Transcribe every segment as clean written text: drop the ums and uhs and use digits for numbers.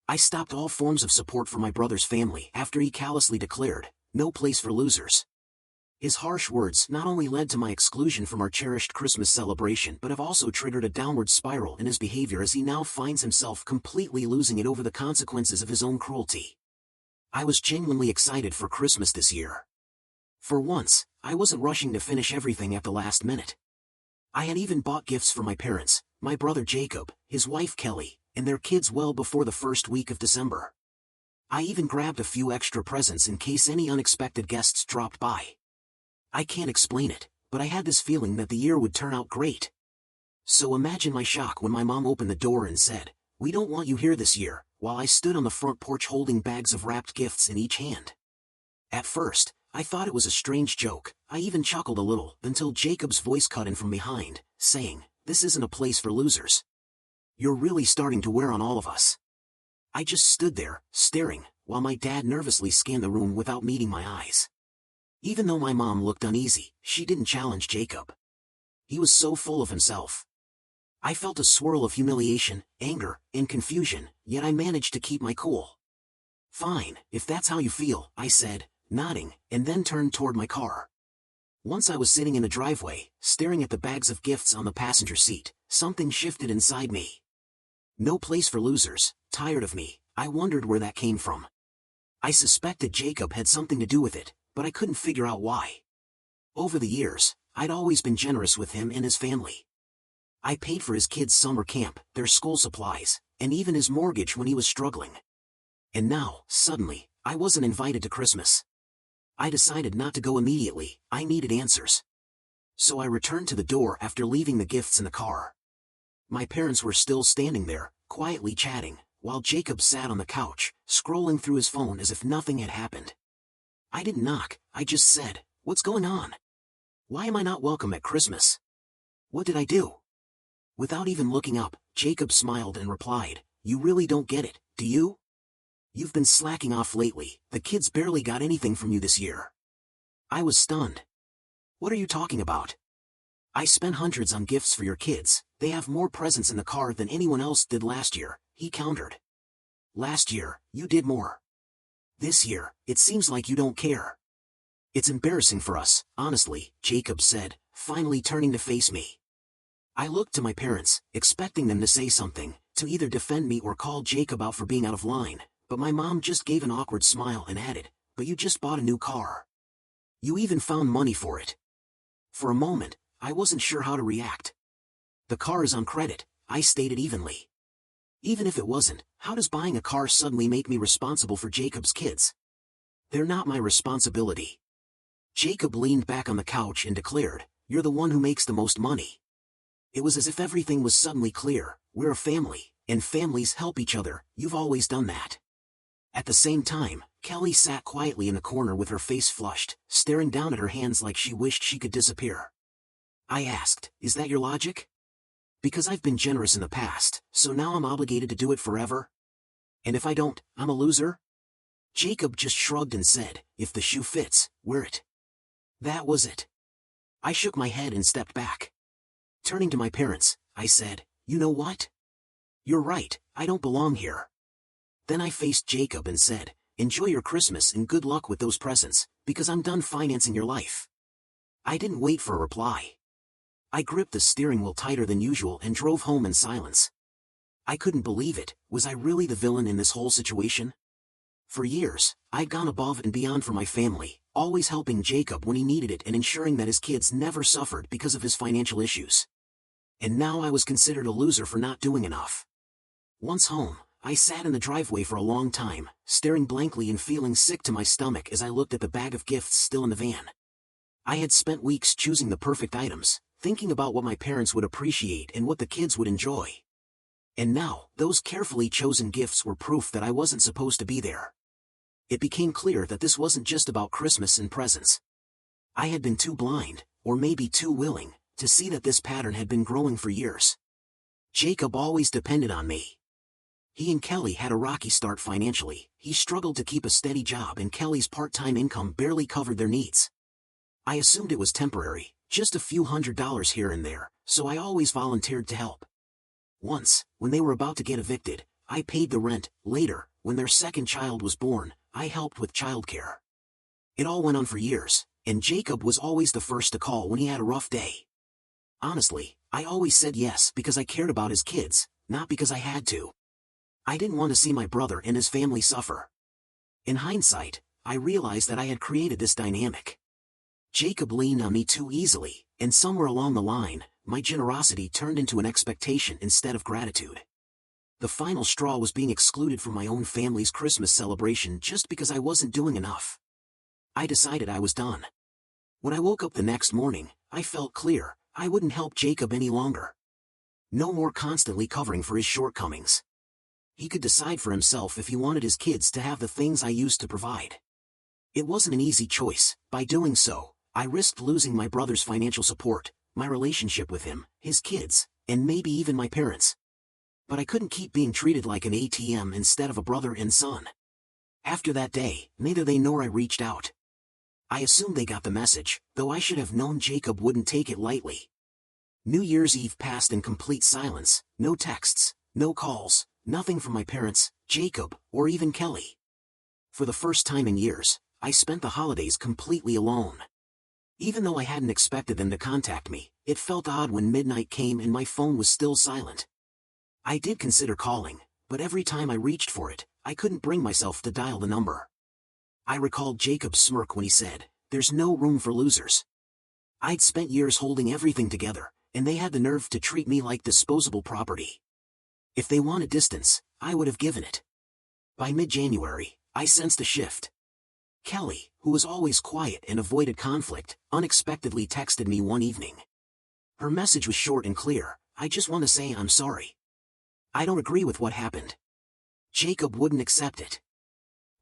I stopped all forms of support for my brother's family after he callously declared, "No place for losers." His harsh words not only led to my exclusion from our cherished Christmas celebration but have also triggered a downward spiral in his behavior as he now finds himself completely losing it over the consequences of his own cruelty. I was genuinely excited for Christmas this year. For once, I wasn't rushing to finish everything at the last minute. I had even bought gifts for my parents, my brother Jacob, his wife Kelly, and their kids well before the first week of December. I even grabbed a few extra presents in case any unexpected guests dropped by. I can't explain it, but I had this feeling that the year would turn out great. So imagine my shock when my mom opened the door and said, "We don't want you here this year," while I stood on the front porch holding bags of wrapped gifts in each hand. At first, I thought it was a strange joke. I even chuckled a little until Jacob's voice cut in from behind, saying, "This isn't a place for losers. You're really starting to wear on all of us." I just stood there, staring, while my dad nervously scanned the room without meeting my eyes. Even though my mom looked uneasy, she didn't challenge Jacob. He was so full of himself. I felt a swirl of humiliation, anger, and confusion, yet I managed to keep my cool. "Fine, if that's how you feel," I said, nodding, and then turned toward my car. Once I was sitting in the driveway, staring at the bags of gifts on the passenger seat, something shifted inside me. No place for losers, tired of me. I wondered where that came from. I suspected Jacob had something to do with it, but I couldn't figure out why. Over the years, I'd always been generous with him and his family. I paid for his kids' summer camp, their school supplies, and even his mortgage when he was struggling. And now, suddenly, I wasn't invited to Christmas. I decided not to go immediately. I needed answers. So I returned to the door after leaving the gifts in the car. My parents were still standing there, quietly chatting, while Jacob sat on the couch, scrolling through his phone as if nothing had happened. I didn't knock, I just said, "What's going on? Why am I not welcome at Christmas? What did I do?" Without even looking up, Jacob smiled and replied, "You really don't get it, do you? You've been slacking off lately. The kids barely got anything from you this year." I was stunned. "What are you talking about? I spent hundreds on gifts for your kids. They have more presents in the car than anyone else did last year," he countered. "Last year, you did more. This year, it seems like you don't care." "It's embarrassing for us, honestly," Jacob said, finally turning to face me. I looked to my parents, expecting them to say something, to either defend me or call Jacob out for being out of line, but my mom just gave an awkward smile and added, "But you just bought a new car. You even found money for it." For a moment, I wasn't sure how to react. "The car is on credit," I stated evenly. "Even if it wasn't, how does buying a car suddenly make me responsible for Jacob's kids? They're not my responsibility." Jacob leaned back on the couch and declared, "You're the one who makes the most money." It was as if everything was suddenly clear. We're a family, and families help each other. You've always done that. At the same time, Kelly sat quietly in the corner with her face flushed, staring down at her hands like she wished she could disappear. I asked, "Is that your logic? Because I've been generous in the past, so now I'm obligated to do it forever? And if I don't, I'm a loser?" Jacob just shrugged and said, "If the shoe fits, wear it." That was it. I shook my head and stepped back. Turning to my parents, I said, "You know what? You're right, I don't belong here." Then I faced Jacob and said, "Enjoy your Christmas and good luck with those presents, because I'm done financing your life." I didn't wait for a reply. I gripped the steering wheel tighter than usual and drove home in silence. I couldn't believe it. Was I really the villain in this whole situation? For years, I'd gone above and beyond for my family, always helping Jacob when he needed it and ensuring that his kids never suffered because of his financial issues. And now I was considered a loser for not doing enough. Once home, I sat in the driveway for a long time, staring blankly and feeling sick to my stomach as I looked at the bag of gifts still in the van. I had spent weeks choosing the perfect items, thinking about what my parents would appreciate and what the kids would enjoy. And now, those carefully chosen gifts were proof that I wasn't supposed to be there. It became clear that this wasn't just about Christmas and presents. I had been too blind, or maybe too willing, to see that this pattern had been growing for years. Jacob always depended on me. He and Kelly had a rocky start financially. He struggled to keep a steady job and Kelly's part-time income barely covered their needs. I assumed it was temporary, just a few $100s here and there, so I always volunteered to help. Once, when they were about to get evicted, I paid the rent. Later, when their second child was born, I helped with childcare. It all went on for years, and Jacob was always the first to call when he had a rough day. Honestly, I always said yes because I cared about his kids, not because I had to. I didn't want to see my brother and his family suffer. In hindsight, I realized that I had created this dynamic. Jacob leaned on me too easily, and somewhere along the line, my generosity turned into an expectation instead of gratitude. The final straw was being excluded from my own family's Christmas celebration just because I wasn't doing enough. I decided I was done. When I woke up the next morning, I felt clear. I wouldn't help Jacob any longer. No more constantly covering for his shortcomings. He could decide for himself if he wanted his kids to have the things I used to provide. It wasn't an easy choice. By doing so, I risked losing my brother's financial support, my relationship with him, his kids, and maybe even my parents. But I couldn't keep being treated like an ATM instead of a brother and son. After that day, neither they nor I reached out. I assumed they got the message, though I should have known Jacob wouldn't take it lightly. New Year's Eve passed in complete silence, no texts, no calls, nothing from my parents, Jacob, or even Kelly. For the first time in years, I spent the holidays completely alone. Even though I hadn't expected them to contact me, it felt odd when midnight came and my phone was still silent. I did consider calling, but every time I reached for it, I couldn't bring myself to dial the number. I recalled Jacob's smirk when he said, "There's no room for losers." I'd spent years holding everything together, and they had the nerve to treat me like disposable property. If they wanted distance, I would have given it. By mid-January, I sensed a shift. Kelly, who was always quiet and avoided conflict, unexpectedly texted me one evening. Her message was short and clear. "I just want to say I'm sorry. I don't agree with what happened." Jacob wouldn't accept it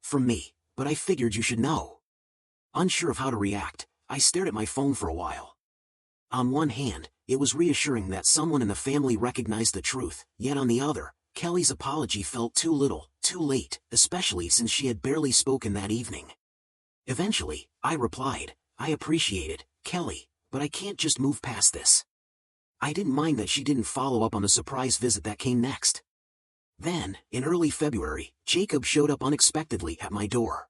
from me, but I figured you should know. Unsure of how to react, I stared at my phone for a while. On one hand, it was reassuring that someone in the family recognized the truth, yet on the other, Kelly's apology felt too little, too late, especially since she had barely spoken that evening. Eventually, I replied, "I appreciate it, Kelly, but I can't just move past this." I didn't mind that she didn't follow up on the surprise visit that came next. Then, in early February, Jacob showed up unexpectedly at my door.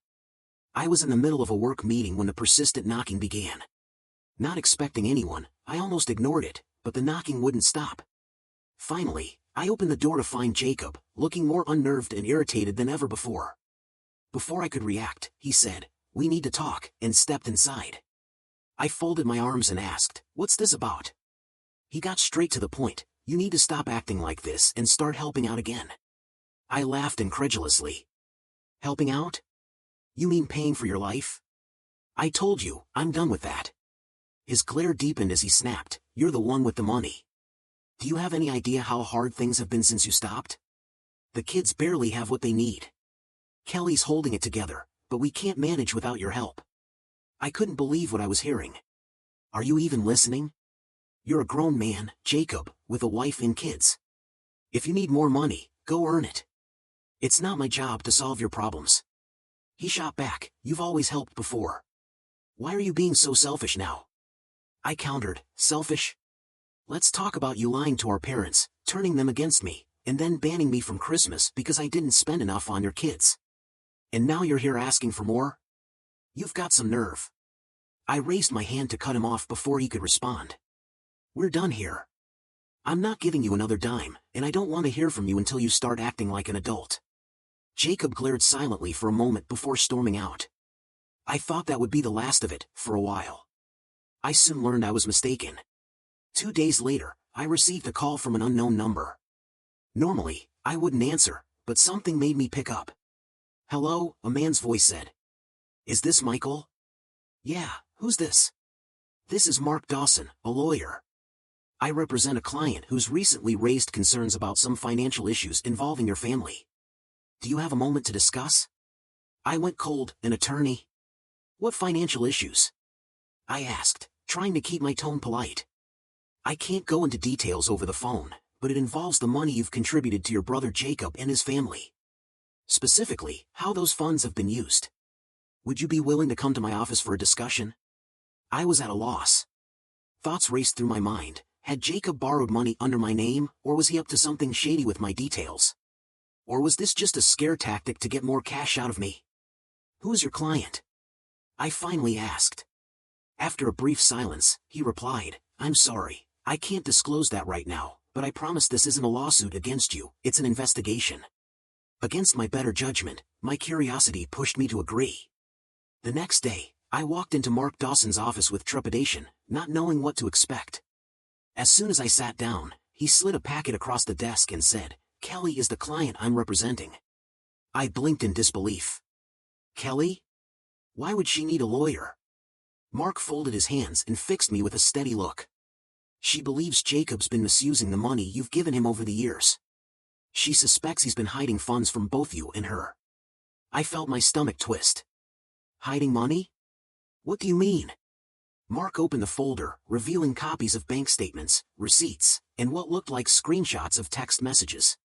I was in the middle of a work meeting when the persistent knocking began. Not expecting anyone, I almost ignored it, but the knocking wouldn't stop. Finally, I opened the door to find Jacob, looking more unnerved and irritated than ever before. Before I could react, he said, "We need to talk," and stepped inside. I folded my arms and asked, "What's this about?" He got straight to the point. "You need to stop acting like this and start helping out again." I laughed incredulously. "Helping out? You mean paying for your life?" "I told you, I'm done with that." His glare deepened as he snapped, "You're the one with the money. Do you have any idea how hard things have been since you stopped? The kids barely have what they need. Kelly's holding it together, but we can't manage without your help." I couldn't believe what I was hearing. "Are you even listening? You're a grown man, Jacob, with a wife and kids. If you need more money, go earn it. It's not my job to solve your problems." He shot back, "You've always helped before. Why are you being so selfish now?" I countered, "Selfish? Let's talk about you lying to our parents, turning them against me, and then banning me from Christmas because I didn't spend enough on your kids. And now you're here asking for more? You've got some nerve." I raised my hand to cut him off before he could respond. "We're done here. I'm not giving you another dime, and I don't want to hear from you until you start acting like an adult." Jacob glared silently for a moment before storming out. I thought that would be the last of it, for a while. I soon learned I was mistaken. 2 days later, I received a call from an unknown number. Normally, I wouldn't answer, but something made me pick up. "Hello," a man's voice said. "Is this Michael?" "Yeah, who's this?" "This is Mark Dawson, a lawyer. I represent a client who's recently raised concerns about some financial issues involving your family. Do you have a moment to discuss?" I went cold. "An attorney? What financial issues?" I asked, trying to keep my tone polite. "I can't go into details over the phone, but it involves the money you've contributed to your brother Jacob and his family. Specifically, how those funds have been used. Would you be willing to come to my office for a discussion?" I was at a loss. Thoughts raced through my mind. Had Jacob borrowed money under my name, or was he up to something shady with my details? Or was this just a scare tactic to get more cash out of me? Who is your client? I finally asked. After a brief silence, he replied, I'm sorry, I can't disclose that right now, but I promise this isn't a lawsuit against you, it's an investigation. Against my better judgment, my curiosity pushed me to agree. The next day, I walked into Mark Dawson's office with trepidation, not knowing what to expect. As soon as I sat down, he slid a packet across the desk and said, Kelly is the client I'm representing. I blinked in disbelief. Kelly? Why would she need a lawyer? Mark folded his hands and fixed me with a steady look. She believes Jacob's been misusing the money you've given him over the years. She suspects he's been hiding funds from both you and her. I felt my stomach twist. Hiding money? What do you mean? Mark opened the folder, revealing copies of bank statements, receipts, and what looked like screenshots of text messages.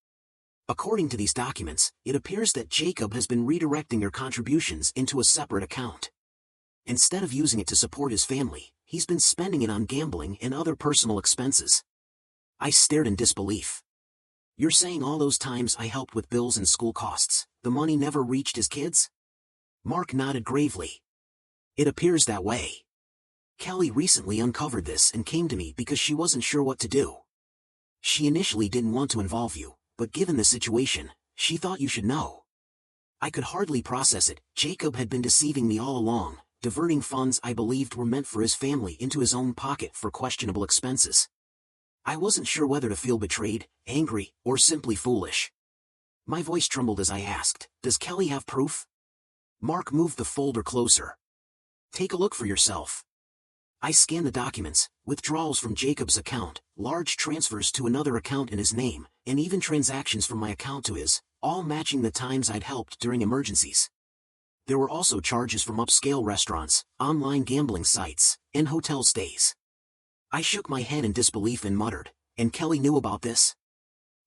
According to these documents, it appears that Jacob has been redirecting your contributions into a separate account. Instead of using it to support his family, he's been spending it on gambling and other personal expenses. I stared in disbelief. You're saying all those times I helped with bills and school costs, the money never reached his kids? Mark nodded gravely. It appears that way. Kelly recently uncovered this and came to me because she wasn't sure what to do. She initially didn't want to involve you, but given the situation, she thought you should know. I could hardly process it. Jacob had been deceiving me all along, diverting funds I believed were meant for his family into his own pocket for questionable expenses. I wasn't sure whether to feel betrayed, angry, or simply foolish. My voice trembled as I asked, Does Kelly have proof? Mark moved the folder closer. Take a look for yourself. I scanned the documents, withdrawals from Jacob's account, large transfers to another account in his name, and even transactions from my account to his, all matching the times I'd helped during emergencies. There were also charges from upscale restaurants, online gambling sites, and hotel stays. I shook my head in disbelief and muttered, And Kelly knew about this?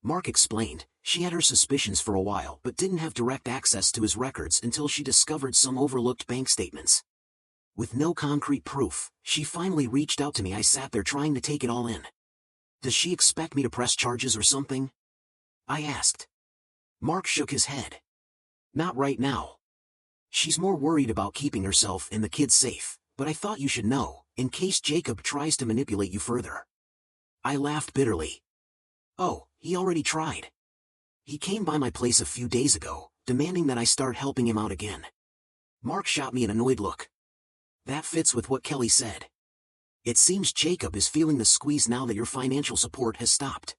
Mark explained, she had her suspicions for a while but didn't have direct access to his records until she discovered some overlooked bank statements. With no concrete proof, she finally reached out to me. I sat there trying to take it all in. Does she expect me to press charges or something? I asked. Mark shook his head. Not right now. She's more worried about keeping herself and the kids safe, but I thought you should know, in case Jacob tries to manipulate you further. I laughed bitterly. Oh, he already tried. He came by my place a few days ago, demanding that I start helping him out again. Mark shot me an annoyed look. That fits with what Kelly said. It seems Jacob is feeling the squeeze now that your financial support has stopped.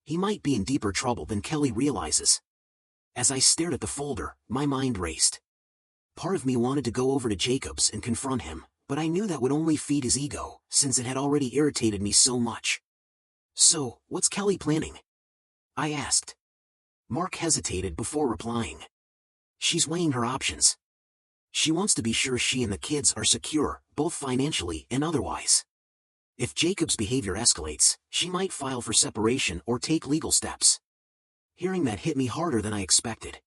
He might be in deeper trouble than Kelly realizes. As I stared at the folder, my mind raced. Part of me wanted to go over to Jacob's and confront him, but I knew that would only feed his ego, since it had already irritated me so much. So, what's Kelly planning? I asked. Mark hesitated before replying. She's weighing her options. She wants to be sure she and the kids are secure, both financially and otherwise. If Jacob's behavior escalates, she might file for separation or take legal steps. Hearing that hit me harder than I expected.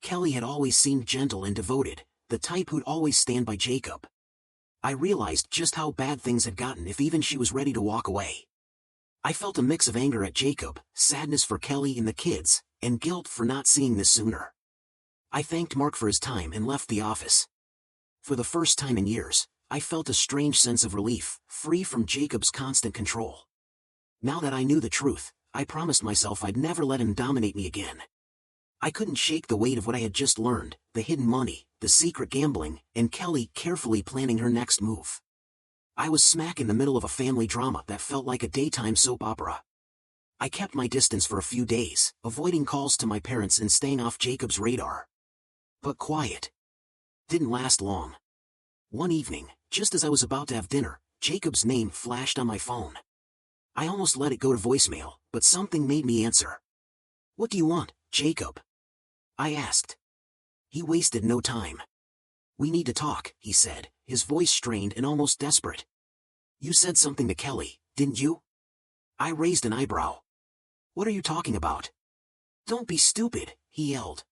Kelly had always seemed gentle and devoted, the type who'd always stand by Jacob. I realized just how bad things had gotten if even she was ready to walk away. I felt a mix of anger at Jacob, sadness for Kelly and the kids, and guilt for not seeing this sooner. I thanked Mark for his time and left the office. For the first time in years, I felt a strange sense of relief, free from Jacob's constant control. Now that I knew the truth, I promised myself I'd never let him dominate me again. I couldn't shake the weight of what I had just learned, the hidden money, the secret gambling, and Kelly carefully planning her next move. I was smack in the middle of a family drama that felt like a daytime soap opera. I kept my distance for a few days, avoiding calls to my parents and staying off Jacob's radar. But quiet didn't last long. One evening, just as I was about to have dinner, Jacob's name flashed on my phone. I almost let it go to voicemail, but something made me answer. What do you want, Jacob? I asked. He wasted no time. We need to talk, he said, his voice strained and almost desperate. You said something to Kelly, didn't you? I raised an eyebrow. What are you talking about? Don't be stupid, he yelled.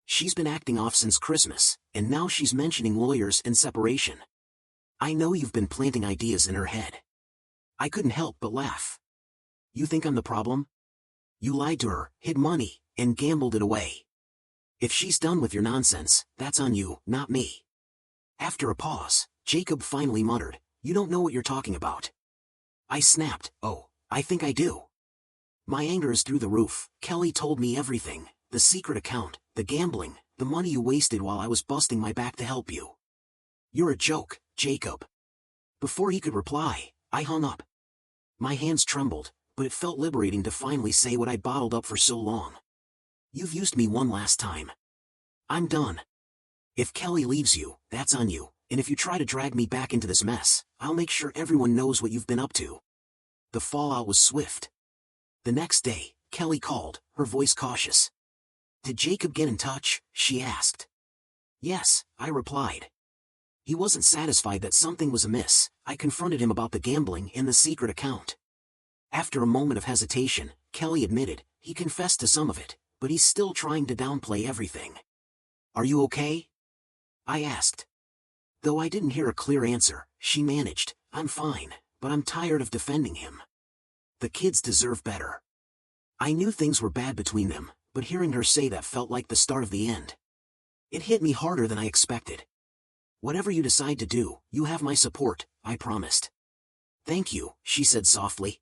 She's been acting off since Christmas, and now she's mentioning lawyers and separation. I know you've been planting ideas in her head. I couldn't help but laugh. You think I'm the problem? You lied to her, hid money, and gambled it away. If she's done with your nonsense, that's on you, not me. After a pause, Jacob finally muttered, "You don't know what you're talking about." I snapped, "Oh, I think I do." My anger is through the roof. Kelly told me everything, the secret account, the gambling, the money you wasted while I was busting my back to help you. You're a joke, Jacob. Before he could reply, I hung up. My hands trembled, but it felt liberating to finally say what I'd bottled up for so long. You've used me one last time. I'm done. If Kelly leaves you, that's on you, and if you try to drag me back into this mess, I'll make sure everyone knows what you've been up to. The fallout was swift. The next day, Kelly called, her voice cautious. Did Jacob get in touch? She asked. Yes, I replied. He wasn't satisfied that something was amiss. I confronted him about the gambling and the secret account. After a moment of hesitation, Kelly admitted, he confessed to some of it, but he's still trying to downplay everything. Are you okay? I asked. Though I didn't hear a clear answer, she managed, I'm fine, but I'm tired of defending him. The kids deserve better. I knew things were bad between them, but hearing her say that felt like the start of the end. It hit me harder than I expected. Whatever you decide to do, you have my support, I promised. Thank you, she said softly.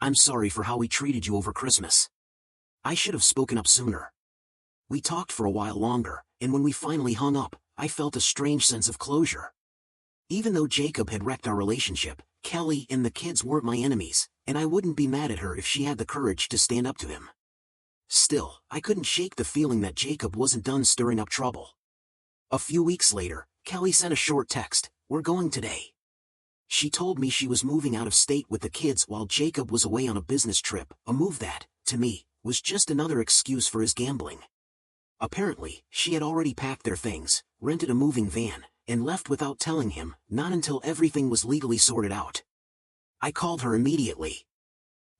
I'm sorry for how we treated you over Christmas. I should have spoken up sooner. We talked for a while longer, and when we finally hung up, I felt a strange sense of closure. Even though Jacob had wrecked our relationship, Kelly and the kids weren't my enemies, and I wouldn't be mad at her if she had the courage to stand up to him. Still, I couldn't shake the feeling that Jacob wasn't done stirring up trouble. A few weeks later, Kelly sent a short text, "We're going today." She told me she was moving out of state with the kids while Jacob was away on a business trip, a move that, to me, was just another excuse for his gambling. Apparently, she had already packed their things, rented a moving van, and left without telling him, not until everything was legally sorted out. I called her immediately.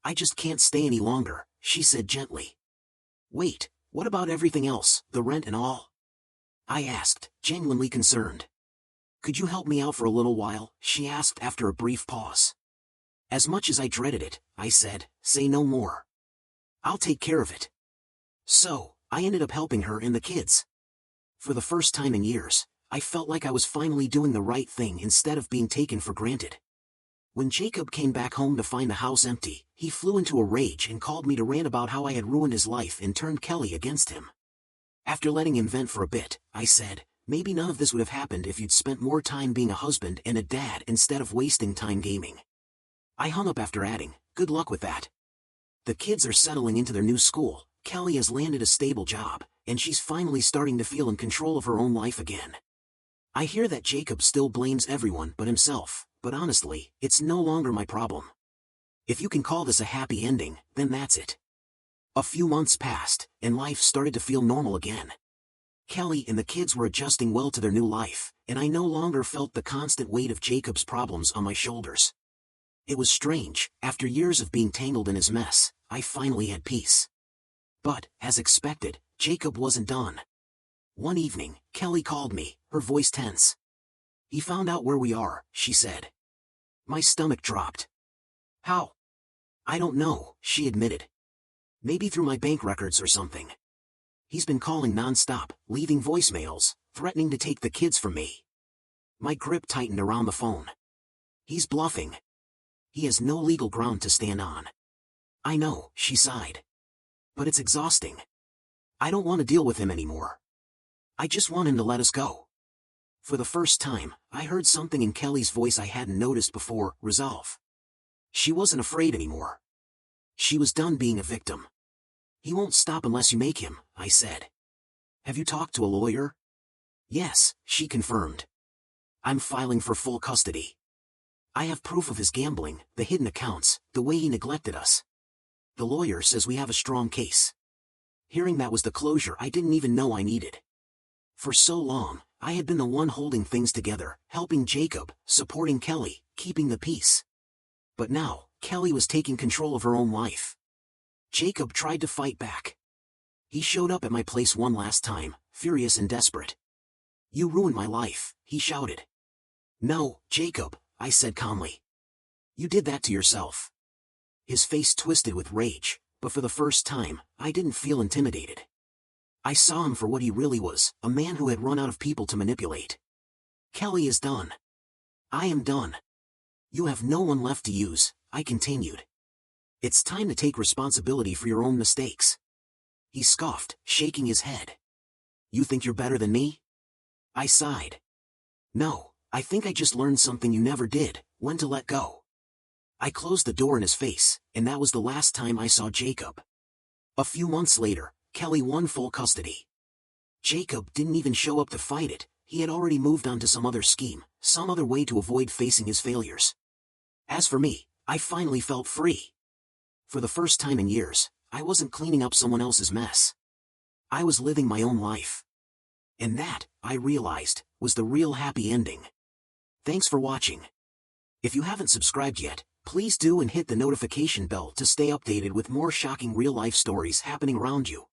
I just can't stay any longer, she said gently. Wait, what about everything else, the rent and all? I asked, genuinely concerned. Could you help me out for a little while? She asked after a brief pause. As much as I dreaded it, I said, say no more. I'll take care of it. So, I ended up helping her and the kids. For the first time in years, I felt like I was finally doing the right thing instead of being taken for granted. When Jacob came back home to find the house empty, he flew into a rage and called me to rant about how I had ruined his life and turned Kelly against him. After letting him vent for a bit, I said, maybe none of this would have happened if you'd spent more time being a husband and a dad instead of wasting time gaming. I hung up after adding, good luck with that. The kids are settling into their new school, Kelly has landed a stable job, and she's finally starting to feel in control of her own life again. I hear that Jacob still blames everyone but himself, but honestly, it's no longer my problem. If you can call this a happy ending, then that's it. A few months passed, and life started to feel normal again. Kelly and the kids were adjusting well to their new life, and I no longer felt the constant weight of Jacob's problems on my shoulders. It was strange, after years of being tangled in his mess, I finally had peace. But, as expected, Jacob wasn't done. One evening, Kelly called me, her voice tense. He found out where we are, she said. My stomach dropped. How? I don't know, she admitted. Maybe through my bank records or something. He's been calling non-stop, leaving voicemails, threatening to take the kids from me. My grip tightened around the phone. He's bluffing. He has no legal ground to stand on. I know, she sighed. But it's exhausting. I don't want to deal with him anymore. I just want him to let us go. For the first time, I heard something in Kelly's voice I hadn't noticed before, resolve. She wasn't afraid anymore. She was done being a victim. He won't stop unless you make him, I said. Have you talked to a lawyer? Yes, she confirmed. I'm filing for full custody. I have proof of his gambling, the hidden accounts, the way he neglected us. The lawyer says we have a strong case. Hearing that was the closure I didn't even know I needed. For so long, I had been the one holding things together, helping Jacob, supporting Kelly, keeping the peace. But now, Kelly was taking control of her own life. Jacob tried to fight back. He showed up at my place one last time, furious and desperate. You ruined my life, he shouted. No, Jacob, I said calmly. You did that to yourself. His face twisted with rage, but for the first time, I didn't feel intimidated. I saw him for what he really was, a man who had run out of people to manipulate. Kelly is done. I am done. You have no one left to use, I continued. It's time to take responsibility for your own mistakes. He scoffed, shaking his head. You think you're better than me? I sighed. No, I think I just learned something you never did, when to let go. I closed the door in his face, and that was the last time I saw Jacob. A few months later, Kelly won full custody. Jacob didn't even show up to fight it, he had already moved on to some other scheme, some other way to avoid facing his failures. As for me, I finally felt free. For the first time in years, I wasn't cleaning up someone else's mess. I was living my own life. And that, I realized, was the real happy ending. Thanks for watching. If you haven't subscribed yet, please do and hit the notification bell to stay updated with more shocking real-life stories happening around you.